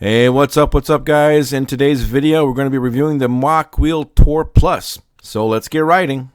Hey, what's up guys? In today's video, we're going to be reviewing the Mokwheel Tour Plus. So let's get riding.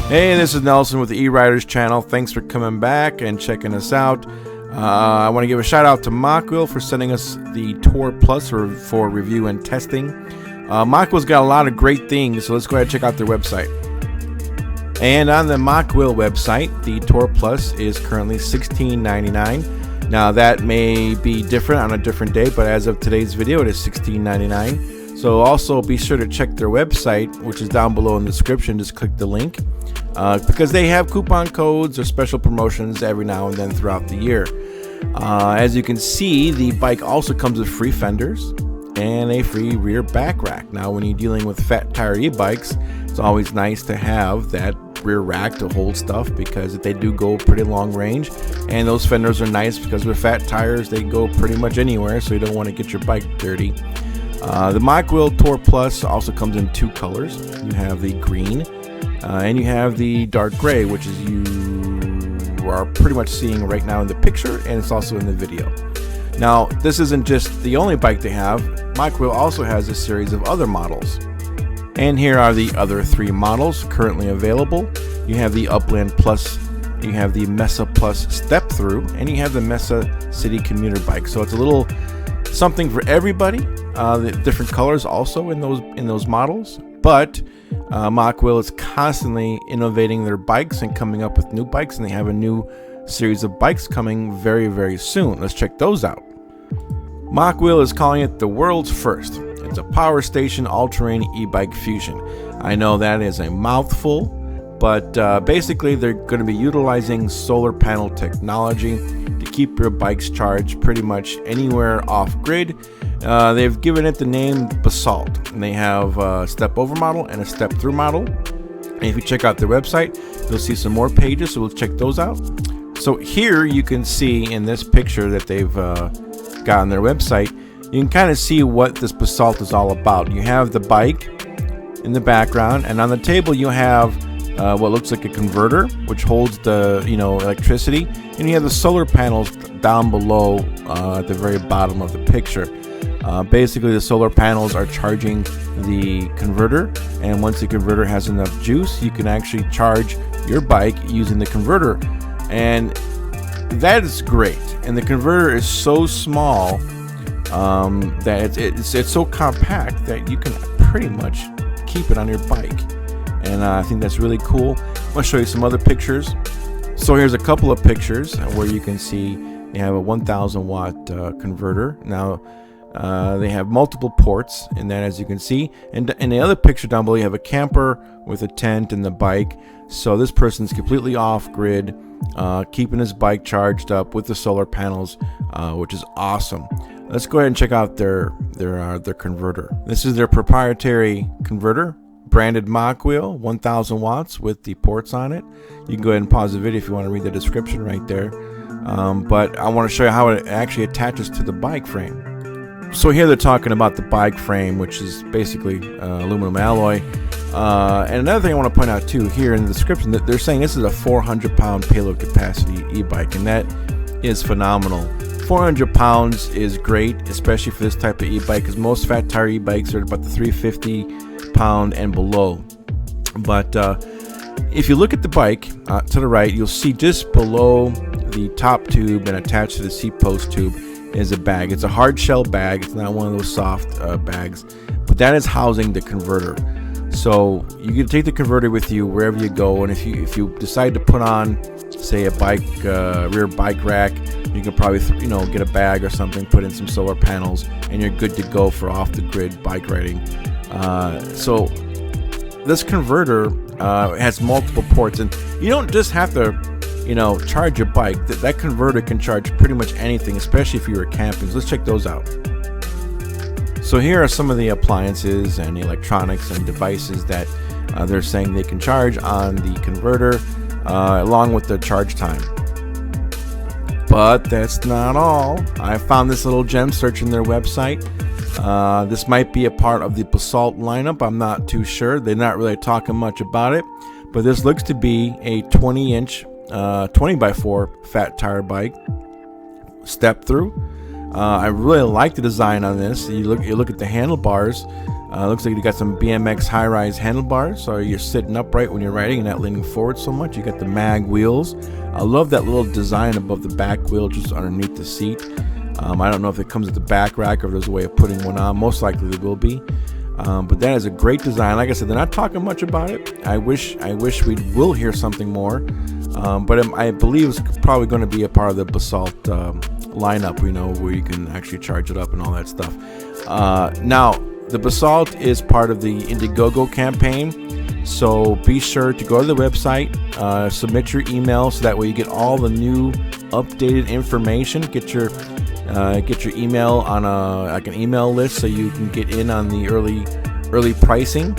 Hey, this is Nelson with the E-Ryders channel. Thanks for coming back and checking us out. I want to give a shout out to Mokwheel for sending us the Tour Plus for review and testing. Mokwheel's got a lot of great things, so let's go ahead and check out their website. And on the Mokwheel website, the Tour Plus is currently $16.99. Now that may be different on a different day, but as of today's video, it is $16.99. So also be sure to check their website, which is down below in the description. Just click the link. Because they have coupon codes or special promotions every now and then throughout the year. As you can see, the bike also comes with free fenders and a free rear back rack. Now when you're dealing with fat tire e-bikes, it's always nice to have that rear rack to hold stuff, because they do go pretty long range, and those fenders are nice because with fat tires they go pretty much anywhere, so you don't want to get your bike dirty. The Mokwheel Tour Plus also comes in two colors. You have the green and you have the dark gray, which is you are pretty much seeing right now in the picture, and it's also in the video. Now, this isn't just the only bike they have. Mokwheel also has a series of other models. And here are the other three models currently available. You have the Upland Plus, you have the Mesa Plus Step Through, and you have the Mesa City Commuter Bike. So it's a little something for everybody. The different colors also in those models, but Mokwheel is constantly innovating their bikes and coming up with new bikes, and they have a new series of bikes coming very soon. Let's check those out. Mokwheel is calling it the world's first. It's a power station all-terrain e-bike fusion. I know that is a mouthful, but basically they're going to be utilizing solar panel technology to keep your bikes charged pretty much anywhere off-grid. They've given it the name Basalt, and they have a step-over model and a step-through model. And if you check out their website, you'll see some more pages, so we'll check those out. So here you can see in this picture that they've got on their website, you can kind of see what this Basalt is all about. You have the bike in the background, and on the table you have what looks like a converter, which holds the electricity, and you have the solar panels down below at the very bottom of the picture. Basically, the solar panels are charging the converter, and once the converter has enough juice, you can actually charge your bike using the converter, and that is great. And the converter is so small that it's so compact that you can pretty much keep it on your bike, and I think that's really cool. I'm going to show you some other pictures. So here's a couple of pictures where you can see they have a 1,000 watt converter. Now they have multiple ports in that, as you can see, and in the other picture down below you have a camper with a tent and the bike. So this person's completely off grid, keeping his bike charged up with the solar panels, which is awesome. Let's go ahead and check out their converter. This is their proprietary converter, branded Mokwheel, 1,000 watts with the ports on it. You can go ahead and pause the video if you want to read the description right there. But I want to show you how it actually attaches to the bike frame. So here they're talking about the bike frame, which is basically aluminum alloy. And another thing I want to point out too, here in the description, that they're saying this is a 400-pound payload capacity e-bike, and that is phenomenal. 400 pounds is great, especially for this type of e-bike, because most fat tire e-bikes are about the 350 pound and below. But if you look at the bike to the right, you'll see just below the top tube and attached to the seat post tube is a bag. It's a hard shell bag. It's not one of those soft bags, but that is housing the converter. So you can take the converter with you wherever you go, and if you decide to put on, say, a bike rear bike rack, you can probably get a bag or something, put in some solar panels, and you're good to go for off the grid bike riding. So this converter has multiple ports, and you don't just have to charge your bike. That converter can charge pretty much anything, especially if you were camping. So let's check those out. So here are some of the appliances and electronics and devices that they're saying they can charge on the converter, along with the charge time. But that's not all. I found this little gem searching their website. This might be a part of the Basalt lineup. I'm not too sure. They're not really talking much about it. But this looks to be a 20-inch 20x4 fat tire bike step through. I really like the design on this. You look at the handlebars. Looks like you got some BMX high-rise handlebars, so you're sitting upright when you're riding and not leaning forward so much. You got the mag wheels. I love that little design above the back wheel, just underneath the seat. I don't know if it comes with the back rack or if there's a way of putting one on. Most likely there will be. But that is a great design. Like I said, they're not talking much about it. I wish we will hear something more. But I believe it's probably going to be a part of the Basalt lineup, where you can actually charge it up and all that stuff. Now, the Basalt is part of the Indiegogo campaign, so be sure to go to the website, submit your email, so that way you get all the new updated information. Get your email on an email list, so you can get in on the early pricing,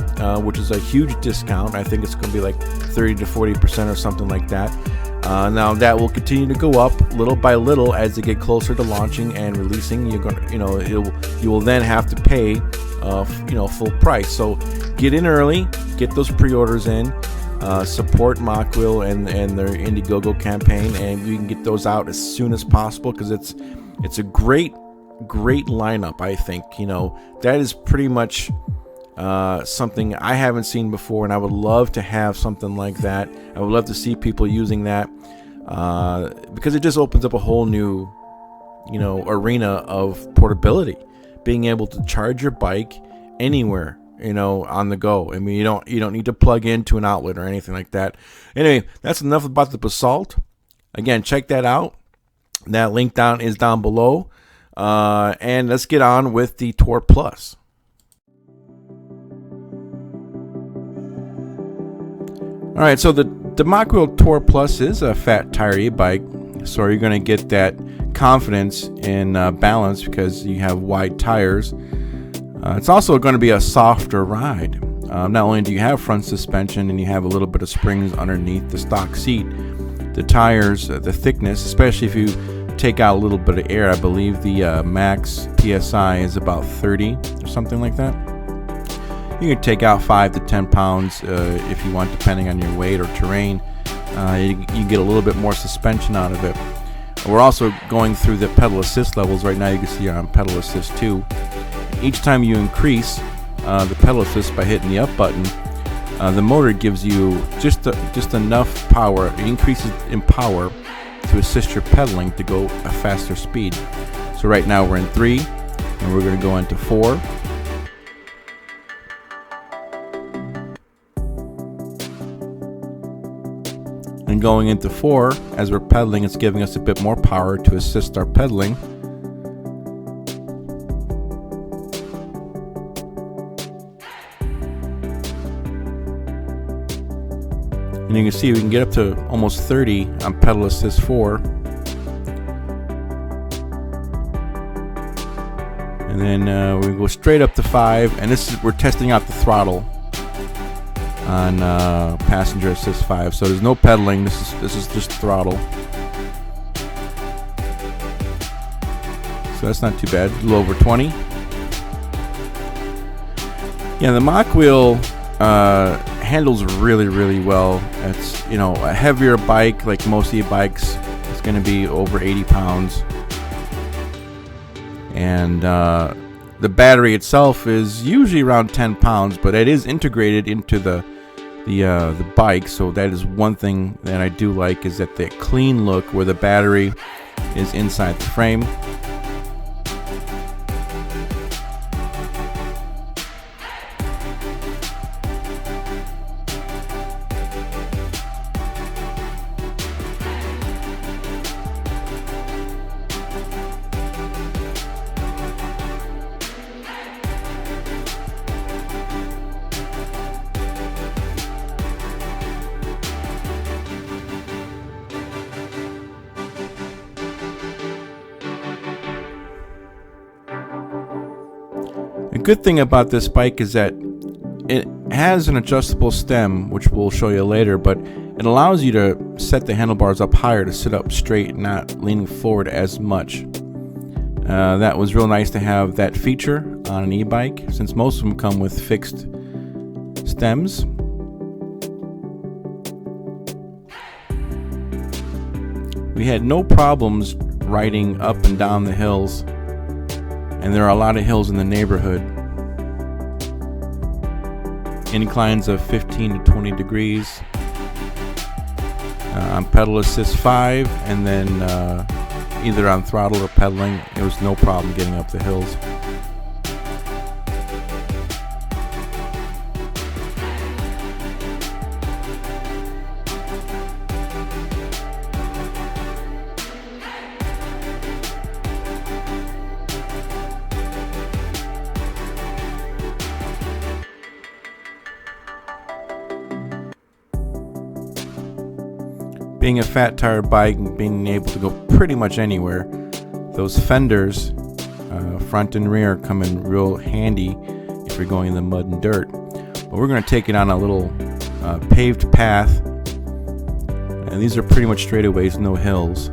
which is a huge discount. I think it's going to be like 30 to 40% or something like that. Now that will continue to go up little by little as they get closer to launching and releasing. You're going to, you will then have to pay, full price. So get in early, get those pre-orders in, support Mokwheel and their Indiegogo campaign, and you can get those out as soon as possible, because it's a great lineup. I think that is pretty much something I haven't seen before, and I would love to have something like that. I would love to see people using that, because it just opens up a whole new arena of portability, being able to charge your bike anywhere on the go. I mean, you don't need to plug into an outlet or anything like that. Anyway, that's enough about the Basalt. Again, check that out. That link is down below, and let's get on with the Tour Plus. All right, so the Mokwheel Tour Plus is a fat tire e-bike, so you're going to get that confidence in balance because you have wide tires. It's also going to be a softer ride. Not only do you have front suspension and you have a little bit of springs underneath the stock seat, the tires, the thickness, especially if you take out a little bit of air, I believe the max PSI is about 30 or something like that. You can take out 5 to 10 pounds if you want, depending on your weight or terrain. You get a little bit more suspension out of it. We're also going through the pedal assist levels right now. You can see on pedal assist 2. Each time you increase the pedal assist by hitting the up button, the motor gives you just enough power. It increases in power to assist your pedaling to go a faster speed. So right now we're in 3, and we're going to go into 4. And going into 4, as we're pedaling, it's giving us a bit more power to assist our pedaling. And you can see we can get up to almost 30 on pedal assist 4. And then we go straight up to 5, and we're testing out the throttle on passenger assist 5. So there's no pedaling. This is just throttle. So that's not too bad. A little over 20. Yeah, the Mokwheel handles really, really well. It's a heavier bike, like most e-bikes. It's going to be over 80 pounds, and the battery itself is usually around 10 pounds, but it is integrated into the the bike. So that is one thing that I do like, is that clean look where the battery is inside the frame. A good thing about this bike is that it has an adjustable stem, which we'll show you later, but it allows you to set the handlebars up higher to sit up straight, not leaning forward as much. That was real nice to have that feature on an e-bike, since most of them come with fixed stems. We had no problems riding up and down the hills, and there are a lot of hills in the neighborhood. Inclines of 15 to 20 degrees. On pedal assist 5, and then either on throttle or pedaling, it was no problem getting up the hills. Being a fat tire bike and being able to go pretty much anywhere, those fenders, front and rear, come in real handy if you're going in the mud and dirt. But we're going to take it on a little paved path, and these are pretty much straightaways, no hills,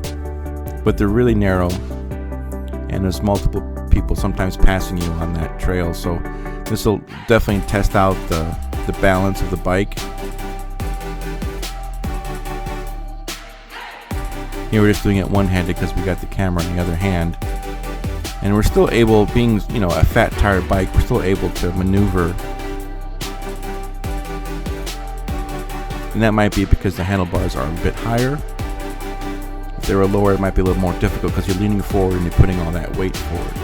but they're really narrow, and there's multiple people sometimes passing you on that trail, so this will definitely test out the balance of the bike. Here we're just doing it one-handed because we got the camera in the other hand, and we're still able, being a fat tire bike, we're still able to maneuver. And that might be because the handlebars are a bit higher. If they were lower, it might be a little more difficult because you're leaning forward and you're putting all that weight forward.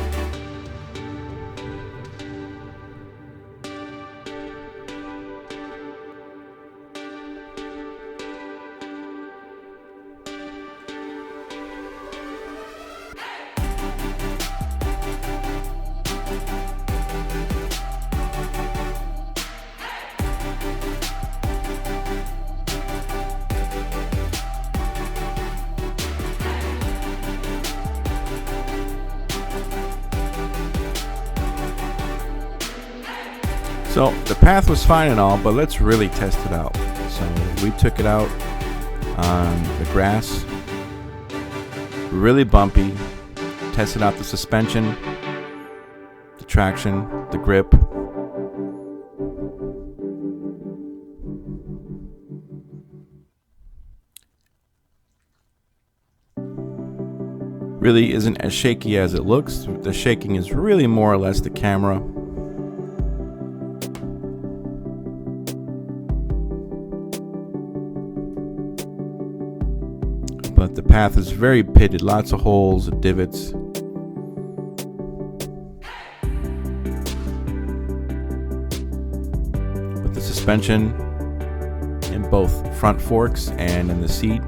So the path was fine and all, but let's really test it out. So we took it out on the grass, really bumpy, tested out the suspension, the traction, the grip. Really isn't as shaky as it looks. The shaking is really more or less the camera. But the path is very pitted, lots of holes, divots. But the suspension in both front forks and in the seat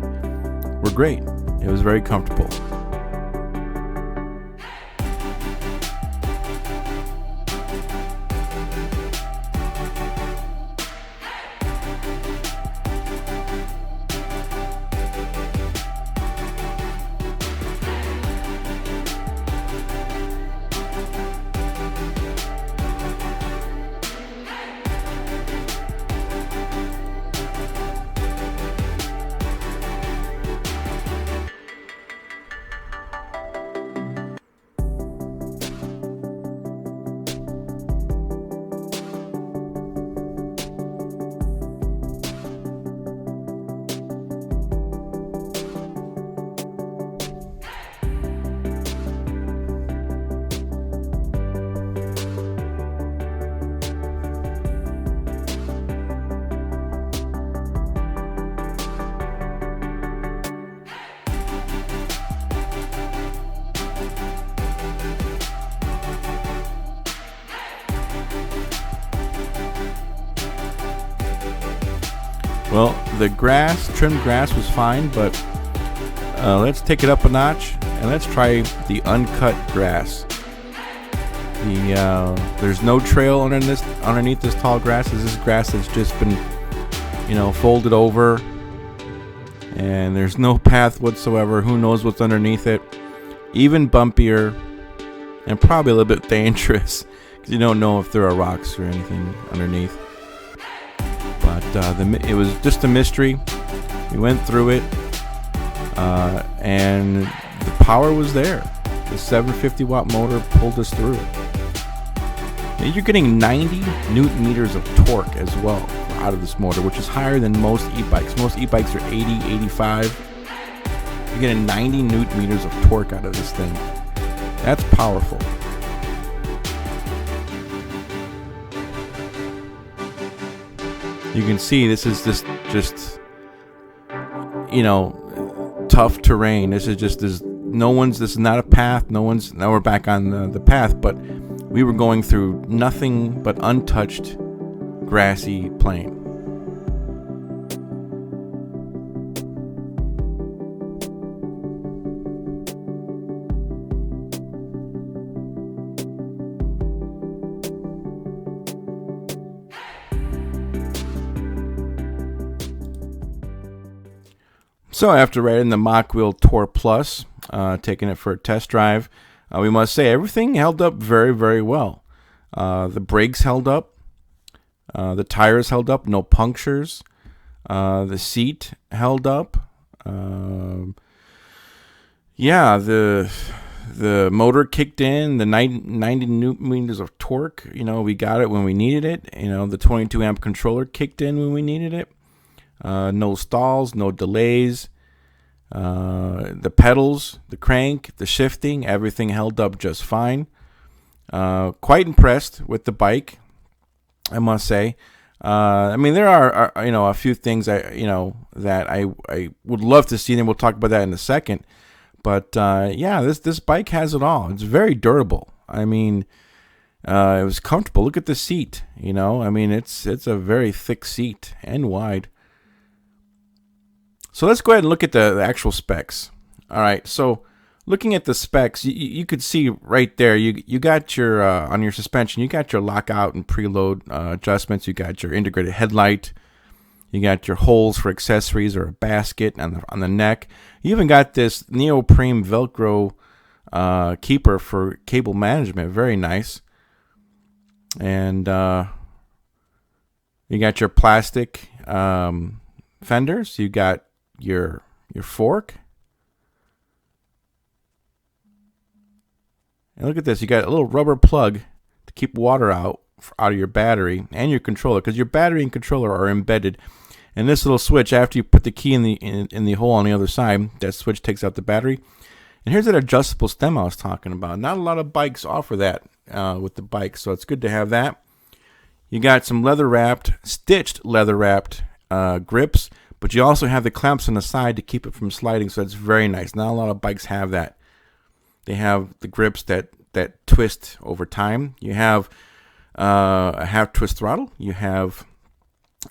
were great. It was very comfortable. Well, the trimmed grass was fine, but let's take it up a notch and let's try the uncut grass. There's no trail underneath this tall grass. This is grass that's just been, folded over, and there's no path whatsoever. Who knows what's underneath it? Even bumpier, and probably a little bit dangerous because you don't know if there are rocks or anything underneath. But it was just a mystery. We went through it, and the power was there. The 750 watt motor pulled us through it. Now you're getting 90 newton meters of torque as well out of this motor, which is higher than most e-bikes. Most e-bikes are 80, 85. You're getting 90 newton meters of torque out of this thing. That's powerful. You can see this is just tough terrain. This is not a path. Now we're back on the path, but we were going through nothing but untouched grassy plain. So after riding the Mokwheel Tour Plus, taking it for a test drive, we must say everything held up very, very well. The brakes held up. The tires held up. No punctures. The seat held up. The motor kicked in. The 90 newton meters of torque. We got it when we needed it. The 22 amp controller kicked in when we needed it. No stalls, no delays. The pedals, the crank, the shifting, everything held up just fine. Quite impressed with the bike, I must say. There are a few things that I would love to see, and we'll talk about that in a second. But this bike has it all. It's very durable. It was comfortable. Look at the seat. It's a very thick seat and wide. So let's go ahead and look at the actual specs. All right, so looking at the specs, you could see right there, you got your, on your suspension, you got your lockout and preload adjustments. You got your integrated headlight. You got your holes for accessories or a basket on the neck. You even got this neoprene Velcro keeper for cable management. Very nice. And you got your plastic fenders. You got your fork, and look at this. You got a little rubber plug to keep water out of your battery and your controller, because your battery and controller are embedded. And this little switch, after you put the key in the hole on the other side, that switch takes out the battery. And here's that adjustable stem I was talking about. Not a lot of bikes offer that with the bike, so it's good to have that. You got some stitched leather wrapped grips. But you also have the clamps on the side to keep it from sliding, so it's very nice. Not a lot of bikes have that. They have the grips that twist over time. You have a half twist throttle. You have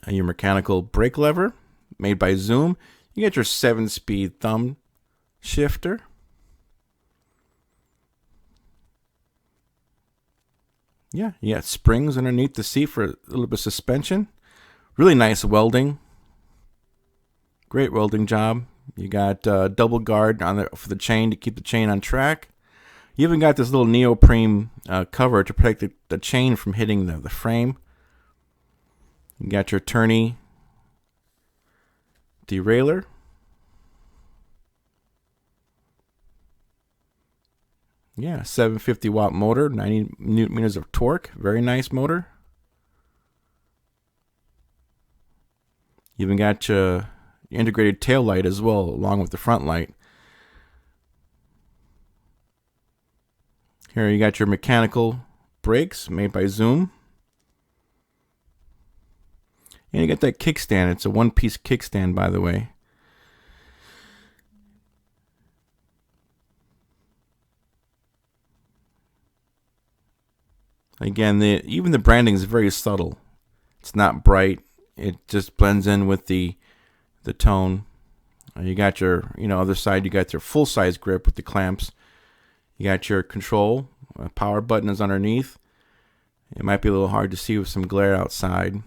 your mechanical brake lever made by Zoom. You get your 7-speed thumb shifter. You got springs underneath the seat for a little bit of suspension. Really nice welding. Great welding job. You got double guard for the chain to keep the chain on track. You even got this little neoprene cover to protect the chain from hitting the frame. You got your tourney derailleur. Yeah, 750 watt motor, 90 newton meters of torque. Very nice motor. You even got your integrated tail light as well, along with the front light. Here you got your mechanical brakes made by Zoom. And you got that kickstand. It's a one-piece kickstand, by the way. Again, even the branding is very subtle. It's not bright. it just blends in with the tone. You got your, other side, you got your full-size grip with the clamps. You got your control. Power button is underneath. It might be a little hard to see with some glare outside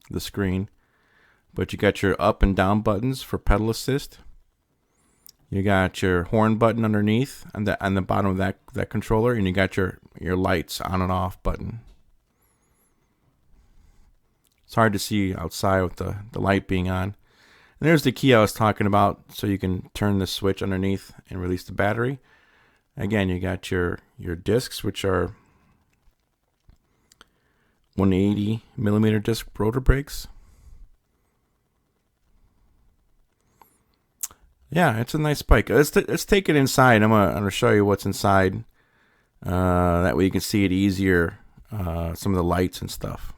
the screen. But you got your up and down buttons for pedal assist. You got your horn button underneath on the bottom of that controller. And you got your lights on and off button. It's hard to see outside with the light being on. And there's the key I was talking about, so you can turn the switch underneath and release the battery. Again, you got your discs, which are 180 millimeter disc rotor brakes. Yeah, it's a nice bike. Let's take it inside. I'm gonna show you what's inside. That way you can see it easier. Some of the lights and stuff.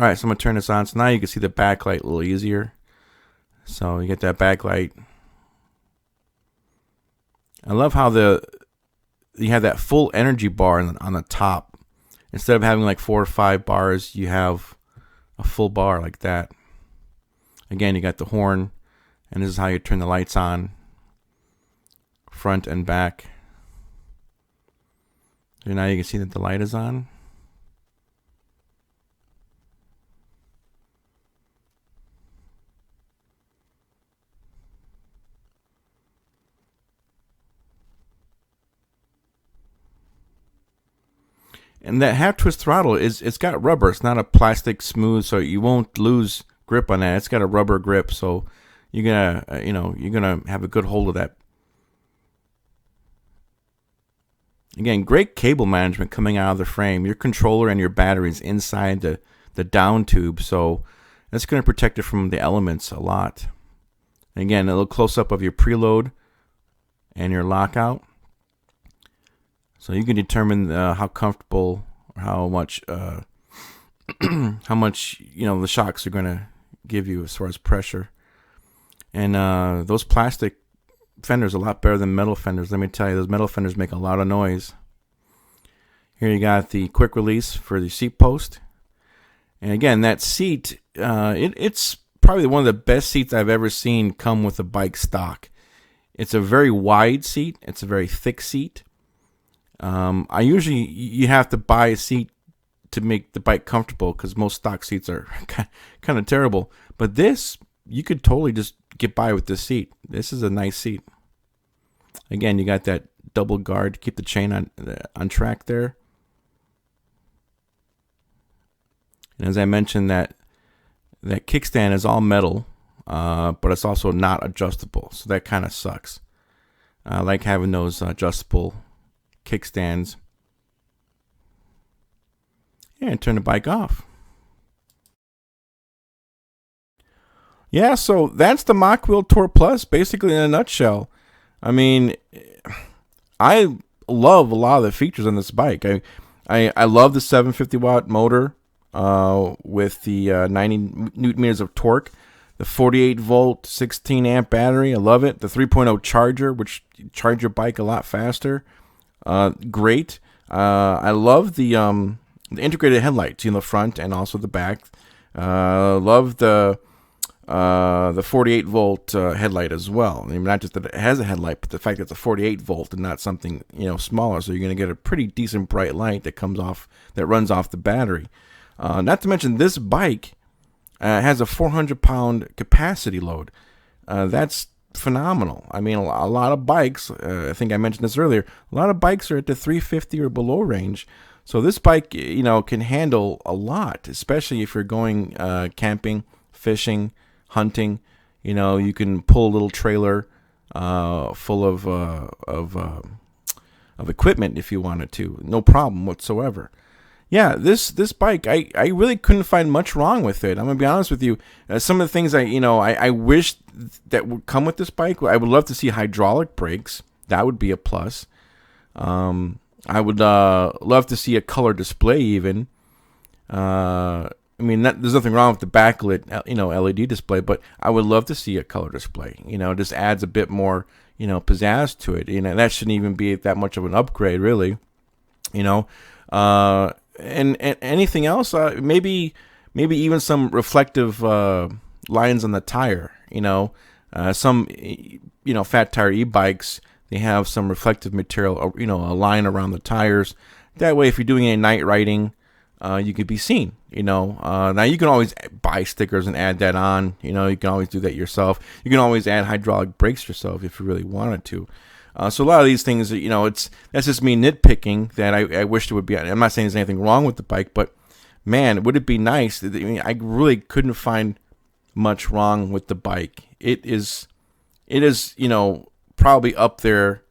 All right, so I'm going to turn this on. So now you can see the backlight a little easier. So you get that backlight. I love how you have that full energy bar on the top. Instead of having like 4 or 5 bars, you have a full bar like that. Again, you got the horn, and this is how you turn the lights on, front and back. So now you can see that the light is on. And that half twist throttle it's got rubber. It's not a plastic smooth, so you won't lose grip on that. It's got a rubber grip, so you're gonna have a good hold of that. Again, great cable management coming out of the frame. Your controller and your batteries inside the down tube, so that's gonna protect it from the elements a lot. Again, a little close up of your preload and your lockout. So you can determine how comfortable or how much the shocks are going to give you as far as pressure. And those plastic fenders are a lot better than metal fenders. Let me tell you, those metal fenders make a lot of noise. Here you got the quick release for the seat post. And again, that seat, it's probably one of the best seats I've ever seen come with a bike stock. It's a very wide seat. It's a very thick seat. You have to buy a seat to make the bike comfortable because most stock seats are kind of terrible. But this, you could totally just get by with this seat. This is a nice seat. Again, you got that double guard to keep the chain on track there. And as I mentioned, that kickstand is all metal, but it's also not adjustable, so that kind of sucks. I like having those adjustable kickstands. And turn the bike off. Yeah, so that's the Mokwheel Tour Plus, basically in a nutshell. I mean, I love a lot of the features on this bike. I love the 750 watt motor with the 90 newton meters of torque. The 48 volt 16 amp battery, I love it. The 3.0 charger, which charge your bike a lot faster. Great. I love the integrated headlights in the front and also the back. Love the 48 volt headlight as well. I mean, not just that it has a headlight, but the fact that it's a 48 volt and not something smaller. So you're going to get a pretty decent bright light that runs off the battery. Not to mention this bike has a 400-pound capacity load. That's phenomenal. I mean, a lot of bikes, I think I mentioned this earlier, a lot of bikes are at the 350 or below range. So this bike, can handle a lot, especially if you're going camping, fishing, hunting. You can pull a little trailer full of equipment if you wanted to. No problem whatsoever. Yeah, this bike, I really couldn't find much wrong with it. I'm going to be honest with you. Some of the things I wish that would come with this bike, I would love to see hydraulic brakes. That would be a plus. I would love to see a color display even. I mean, there's nothing wrong with the backlit, LED display, but I would love to see a color display. It just adds a bit more, pizzazz to it. That shouldn't even be that much of an upgrade, really. And anything else, maybe even some reflective lines on the tire. Some fat tire e-bikes, they have some reflective material, a line around the tires. That way, if you're doing any night riding, you could be seen. Now you can always buy stickers and add that on. You can always do that yourself. You can always add hydraulic brakes yourself if you really wanted to. So a lot of these things, that's just me nitpicking that I wish it would be. I'm not saying there's anything wrong with the bike, but man, would it be nice? I really couldn't find much wrong with the bike. It is, probably up there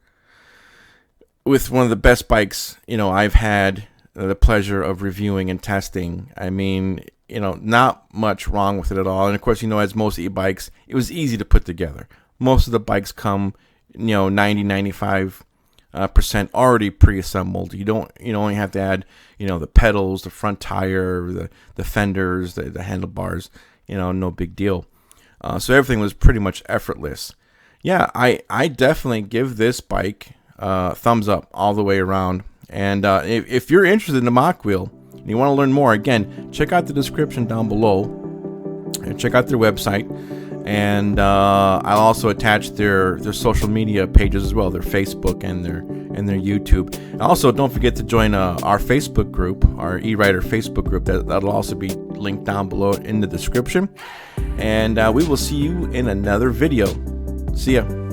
with one of the best bikes, I've had the pleasure of reviewing and testing. I mean, not much wrong with it at all. And of course, as most e-bikes, it was easy to put together. Most of the bikes come, 95% already pre-assembled. You only have to add, the pedals, the front tire, the fenders, the handlebars, no big deal. So everything was pretty much effortless. Yeah, I definitely give this bike thumbs up all the way around. And if you're interested in the Mokwheel and you want to learn more, again, check out the description down below and check out their website. And I'll also attach their social media pages as well, their Facebook and their YouTube. And also, don't forget to join our Facebook group, our E-Ryder Facebook group. That'll also be linked down below in the description. And we will see you in another video. See ya.